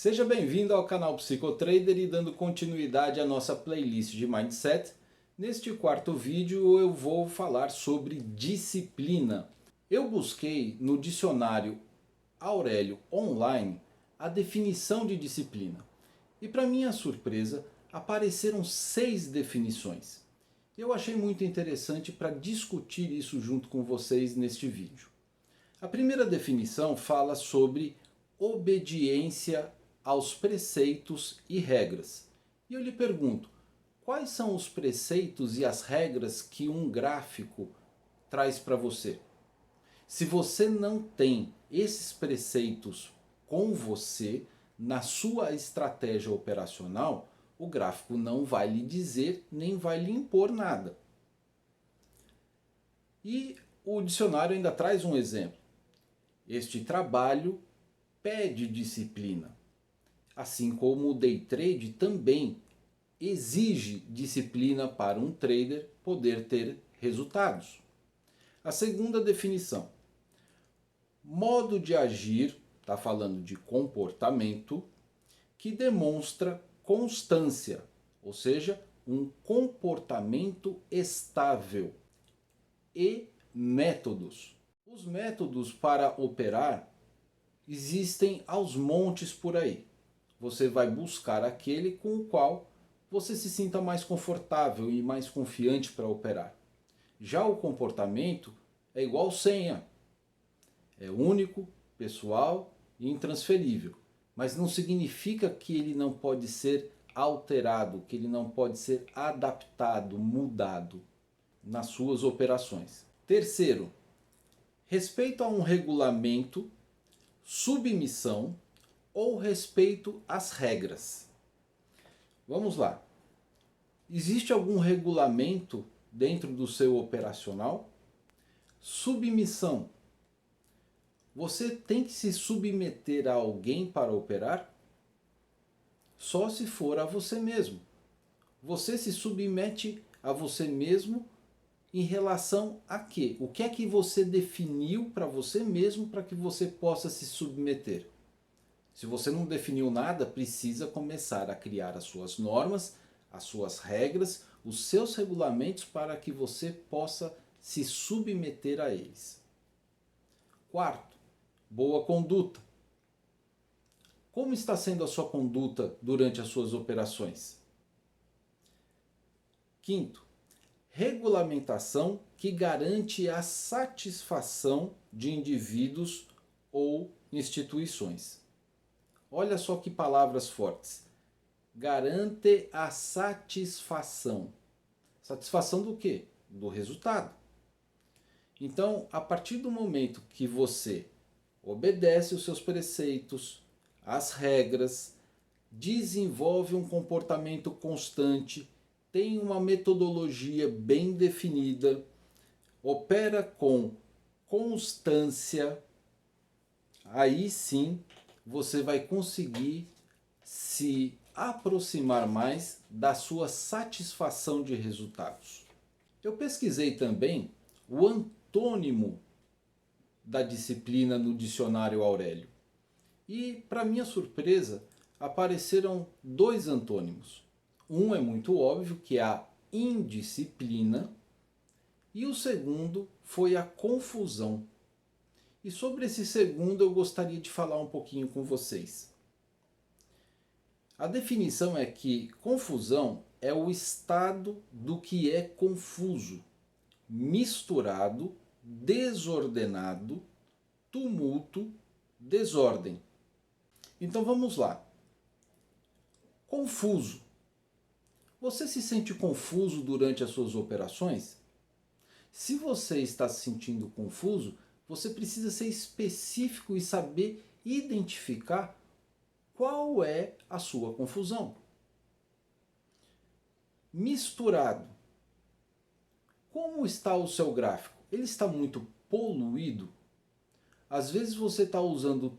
Seja bem-vindo ao canal Psicotrader e dando continuidade à nossa playlist de Mindset. Neste quarto vídeo eu vou falar sobre disciplina. Eu busquei no dicionário Aurélio Online a definição de disciplina. E para minha surpresa apareceram 6 definições. Eu achei muito interessante para discutir isso junto com vocês neste vídeo. A primeira definição fala sobre obediência aos preceitos e regras. E eu lhe pergunto, quais são os preceitos e as regras que um gráfico traz para você? Se você não tem esses preceitos com você, na sua estratégia operacional, o gráfico não vai lhe dizer nem vai lhe impor nada. E o dicionário ainda traz um exemplo. Este trabalho pede disciplina. Assim como o day trade também exige disciplina para um trader poder ter resultados. A segunda definição. Modo de agir, está falando de comportamento, que demonstra constância, ou seja, um comportamento estável. E métodos. Os métodos para operar existem aos montes por aí. Você vai buscar aquele com o qual você se sinta mais confortável e mais confiante para operar. Já o comportamento é igual senha. É único, pessoal e intransferível. Mas não significa que ele não pode ser alterado, que ele não pode ser adaptado, mudado nas suas operações. Terceiro, respeito a um regulamento, submissão ou respeito às regras. Vamos lá. Existe algum regulamento dentro do seu operacional? Submissão. Você tem que se submeter a alguém para operar? Só se for a você mesmo. Você se submete a você mesmo em relação a quê? O que é que você definiu para você mesmo para que você possa se submeter? Se você não definiu nada, precisa começar a criar as suas normas, as suas regras, os seus regulamentos para que você possa se submeter a eles. Quarto, boa conduta. Como está sendo a sua conduta durante as suas operações? Quinto, regulamentação que garante a satisfação de indivíduos ou instituições. Olha só que palavras fortes. Garante a satisfação. Satisfação do quê? Do resultado. Então, a partir do momento que você obedece os seus preceitos, as regras, desenvolve um comportamento constante, tem uma metodologia bem definida, opera com constância, aí sim você vai conseguir se aproximar mais da sua satisfação de resultados. Eu pesquisei também o antônimo da disciplina no dicionário Aurélio. E, para minha surpresa, apareceram 2 antônimos. Um é muito óbvio, que é a indisciplina, e o segundo foi a confusão. E sobre esse segundo eu gostaria de falar um pouquinho com vocês. A definição é que confusão é o estado do que é confuso, misturado, desordenado, tumulto, desordem. Então vamos lá. Confuso. Você se sente confuso durante as suas operações? Se você está se sentindo confuso, você precisa ser específico e saber identificar qual é a sua confusão. Misturado. Como está o seu gráfico? Ele está muito poluído? Às vezes você está usando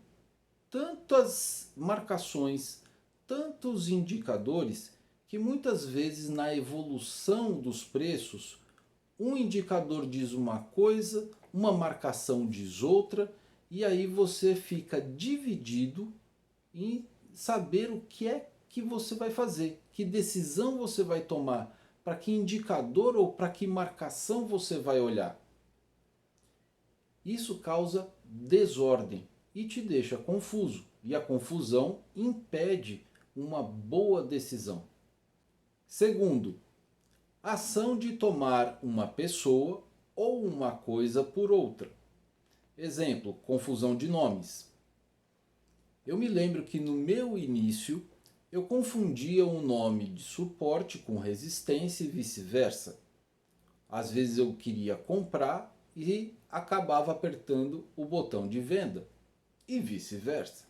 tantas marcações, tantos indicadores, que muitas vezes na evolução dos preços, um indicador diz uma coisa, uma marcação diz outra, e aí você fica dividido saber o que é que você vai fazer, que decisão você vai tomar, para que indicador ou para que marcação você vai olhar. Isso causa desordem e te deixa confuso, e a confusão impede uma boa decisão. Segundo, ação de tomar uma pessoa ou uma coisa por outra. Exemplo, confusão de nomes. Eu me lembro que no meu início eu confundia um nome de suporte com resistência e vice-versa. Às vezes eu queria comprar e acabava apertando o botão de venda e vice-versa.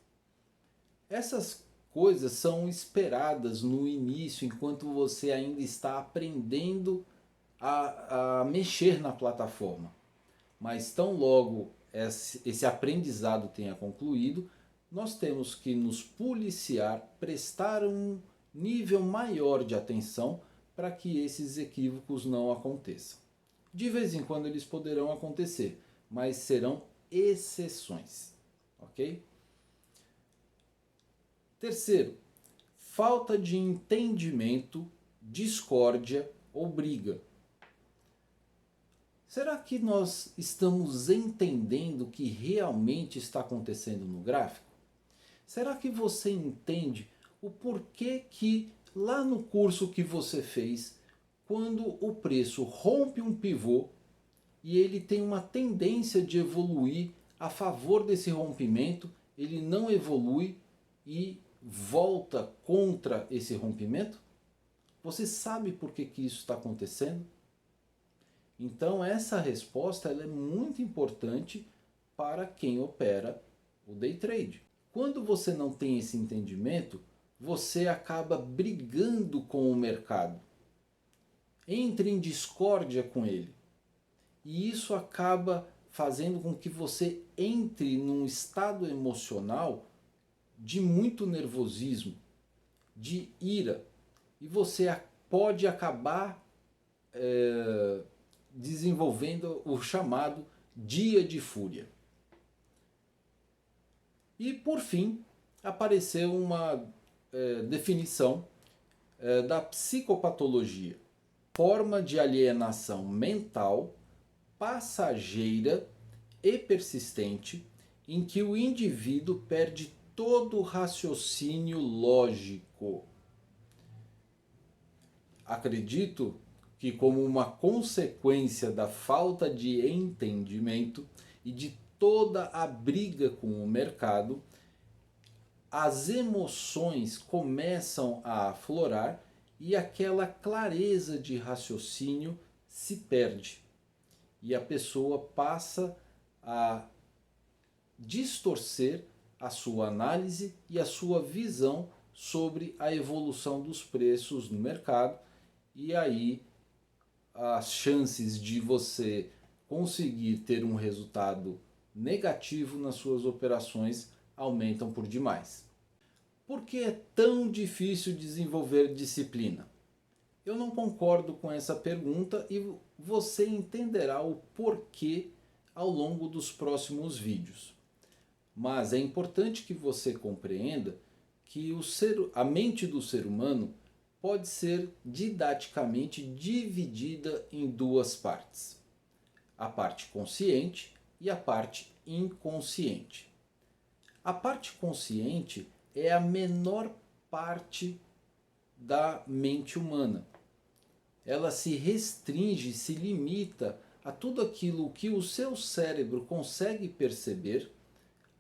Essas coisas são esperadas no início, enquanto você ainda está aprendendo a mexer na plataforma. Mas tão logo esse aprendizado tenha concluído, nós temos que nos policiar, prestar um nível maior de atenção para que esses equívocos não aconteçam. De vez em quando eles poderão acontecer, mas serão exceções, ok? Terceiro, falta de entendimento, discórdia ou briga. Será que nós estamos entendendo o que realmente está acontecendo no gráfico? Será que você entende o porquê que lá no curso que você fez, quando o preço rompe um pivô e ele tem uma tendência de evoluir a favor desse rompimento, ele não evolui e volta contra esse rompimento? Você sabe por que isso está acontecendo? Então essa resposta ela é muito importante para quem opera o day trade. Quando você não tem esse entendimento, você acaba brigando com o mercado. Entra em discórdia com ele. E isso acaba fazendo com que você entre num estado emocional de muito nervosismo, de ira. E você pode acabar desenvolvendo o chamado dia de fúria. E por fim, apareceu uma definição da psicopatologia. Forma de alienação mental, passageira e persistente, em que o indivíduo perde todo o raciocínio lógico. Acredito que, como uma consequência da falta de entendimento e de toda a briga com o mercado, as emoções começam a aflorar e aquela clareza de raciocínio se perde. E a pessoa passa a distorcer a sua análise e a sua visão sobre a evolução dos preços no mercado, e aí as chances de você conseguir ter um resultado negativo nas suas operações aumentam por demais. Por que é tão difícil desenvolver disciplina? Eu não concordo com essa pergunta e você entenderá o porquê ao longo dos próximos vídeos. Mas é importante que você compreenda que a mente do ser humano pode ser didaticamente dividida em duas partes: a parte consciente e a parte inconsciente. A parte consciente é a menor parte da mente humana. Ela se restringe, se limita a tudo aquilo que o seu cérebro consegue perceber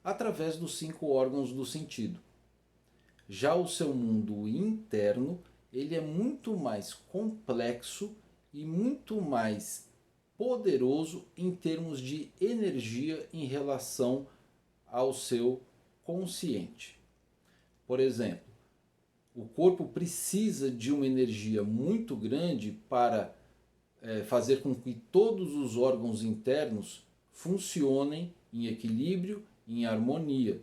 através dos 5 órgãos do sentido. Já o seu mundo interno, ele é muito mais complexo e muito mais poderoso em termos de energia em relação ao seu consciente. Por exemplo, o corpo precisa de uma energia muito grande para fazer com que todos os órgãos internos funcionem em equilíbrio, em harmonia.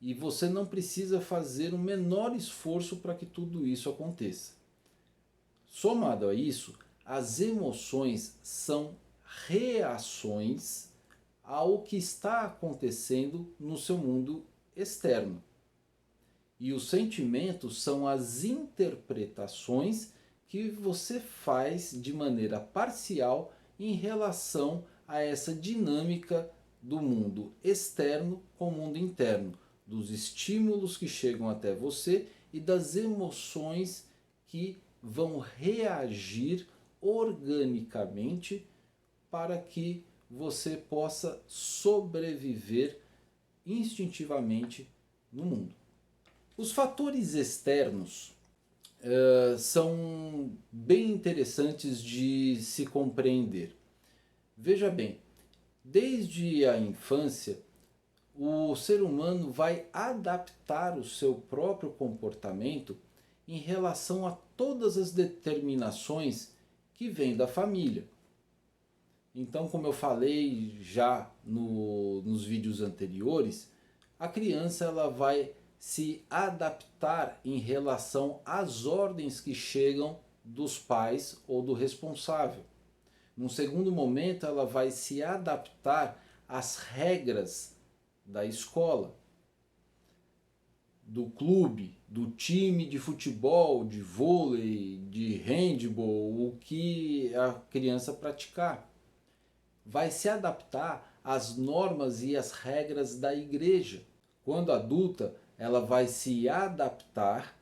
E você não precisa fazer o menor esforço para que tudo isso aconteça. Somado a isso, as emoções são reações ao que está acontecendo no seu mundo externo. E os sentimentos são as interpretações que você faz de maneira parcial em relação a essa dinâmica do mundo externo com o mundo interno, dos estímulos que chegam até você e das emoções que vão reagir organicamente para que você possa sobreviver instintivamente no mundo. Os fatores externos são bem interessantes de se compreender. Veja bem, desde a infância, o ser humano vai adaptar o seu próprio comportamento em relação a todas as determinações que vêm da família. Então, como eu falei já nos vídeos anteriores, a criança ela vai se adaptar em relação às ordens que chegam dos pais ou do responsável. Num segundo momento, ela vai se adaptar às regras da escola, do clube, do time de futebol, de vôlei, de handball, o que a criança praticar. Vai se adaptar às normas e às regras da igreja. Quando adulta, ela vai se adaptar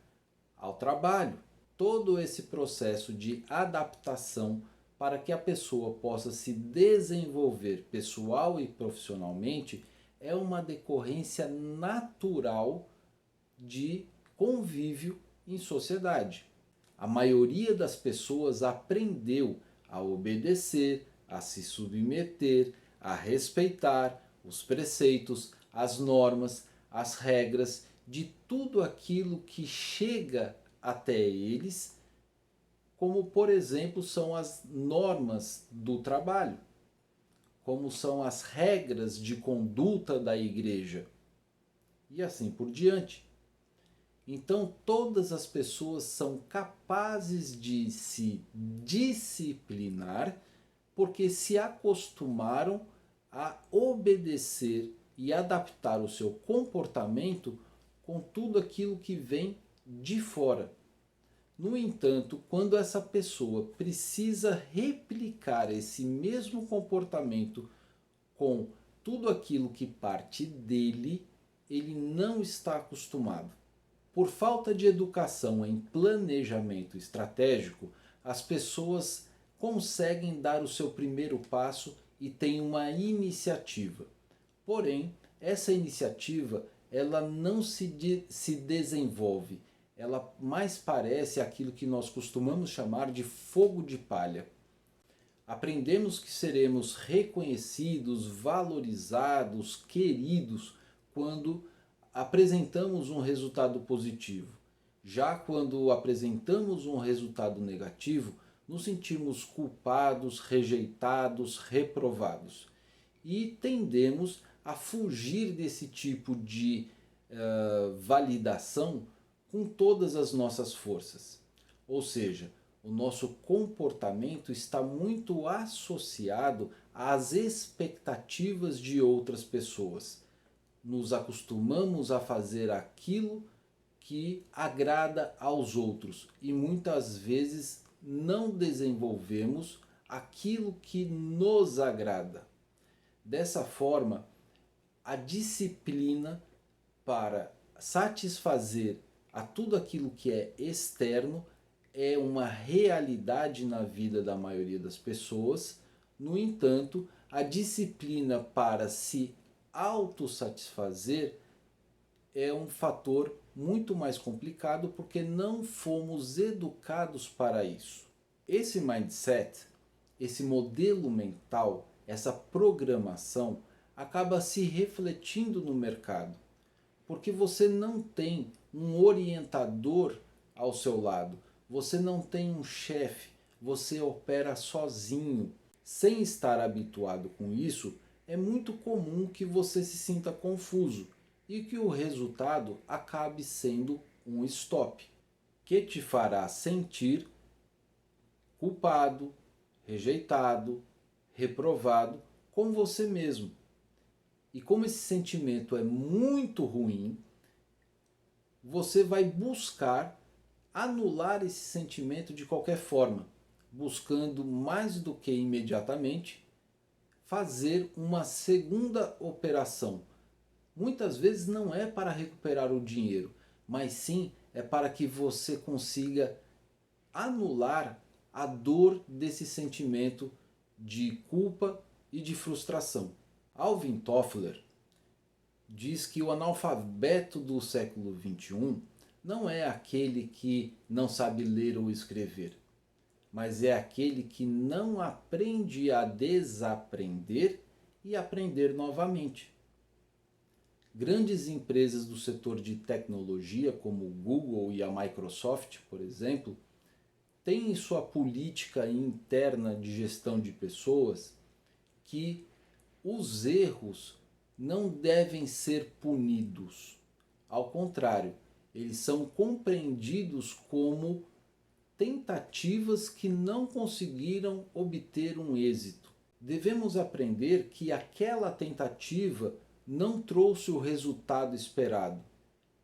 ao trabalho. Todo esse processo de adaptação para que a pessoa possa se desenvolver pessoal e profissionalmente é uma decorrência natural de convívio em sociedade. A maioria das pessoas aprendeu a obedecer, a se submeter, a respeitar os preceitos, as normas, as regras de tudo aquilo que chega até eles, como por exemplo são as normas do trabalho, como são as regras de conduta da igreja e assim por diante. Então todas as pessoas são capazes de se disciplinar porque se acostumaram a obedecer e adaptar o seu comportamento com tudo aquilo que vem de fora. No entanto, quando essa pessoa precisa replicar esse mesmo comportamento com tudo aquilo que parte dele, ele não está acostumado. Por falta de educação em planejamento estratégico, as pessoas conseguem dar o seu primeiro passo e têm uma iniciativa. Porém, essa iniciativa ela não se desenvolve. Ela mais parece aquilo que nós costumamos chamar de fogo de palha. Aprendemos que seremos reconhecidos, valorizados, queridos quando apresentamos um resultado positivo. Já quando apresentamos um resultado negativo, nos sentimos culpados, rejeitados, reprovados. E tendemos a fugir desse tipo de validação com todas as nossas forças. Ou seja, o nosso comportamento está muito associado às expectativas de outras pessoas. Nos acostumamos a fazer aquilo que agrada aos outros e muitas vezes não desenvolvemos aquilo que nos agrada. Dessa forma, a disciplina para satisfazer a tudo aquilo que é externo é uma realidade na vida da maioria das pessoas. No entanto, a disciplina para se autossatisfazer é um fator muito mais complicado porque não fomos educados para isso. Esse mindset, esse modelo mental, essa programação acaba se refletindo no mercado, porque você não tem um orientador ao seu lado, você não tem um chefe, você opera sozinho. Sem estar habituado com isso, é muito comum que você se sinta confuso e que o resultado acabe sendo um stop, que te fará sentir culpado, rejeitado, reprovado com você mesmo. E como esse sentimento é muito ruim, você vai buscar anular esse sentimento de qualquer forma, buscando mais do que imediatamente fazer uma segunda operação. Muitas vezes não é para recuperar o dinheiro, mas sim é para que você consiga anular a dor desse sentimento de culpa e de frustração. Alvin Toffler diz que o analfabeto do século XXI não é aquele que não sabe ler ou escrever, mas é aquele que não aprende a desaprender e aprender novamente. Grandes empresas do setor de tecnologia, como o Google e a Microsoft, por exemplo, têm em sua política interna de gestão de pessoas que os erros não devem ser punidos. Ao contrário, eles são compreendidos como tentativas que não conseguiram obter um êxito. Devemos aprender que aquela tentativa não trouxe o resultado esperado.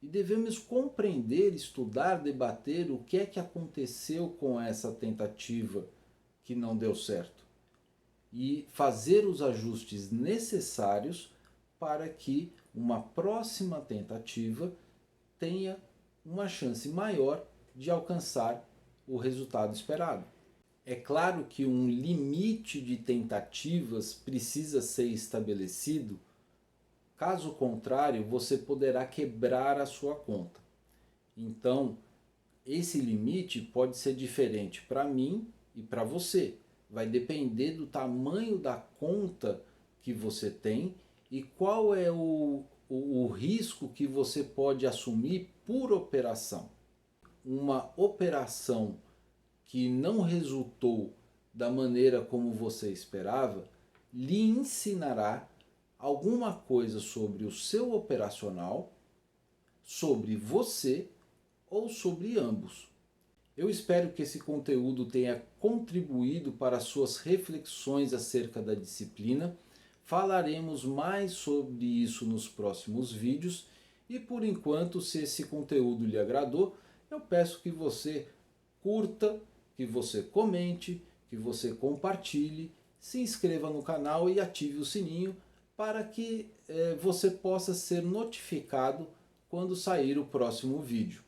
E devemos compreender, estudar, debater o que é que aconteceu com essa tentativa que não deu certo. E fazer os ajustes necessários para que uma próxima tentativa tenha uma chance maior de alcançar o resultado esperado. É claro que um limite de tentativas precisa ser estabelecido, caso contrário, você poderá quebrar a sua conta. Então, esse limite pode ser diferente para mim e para você. Vai depender do tamanho da conta que você tem e qual é o risco que você pode assumir por operação. Uma operação que não resultou da maneira como você esperava, lhe ensinará alguma coisa sobre o seu operacional, sobre você ou sobre ambos. Eu espero que esse conteúdo tenha contribuído para suas reflexões acerca da disciplina. Falaremos mais sobre isso nos próximos vídeos e por enquanto, se esse conteúdo lhe agradou, eu peço que você curta, que você comente, que você compartilhe, se inscreva no canal e ative o sininho para que você possa ser notificado quando sair o próximo vídeo.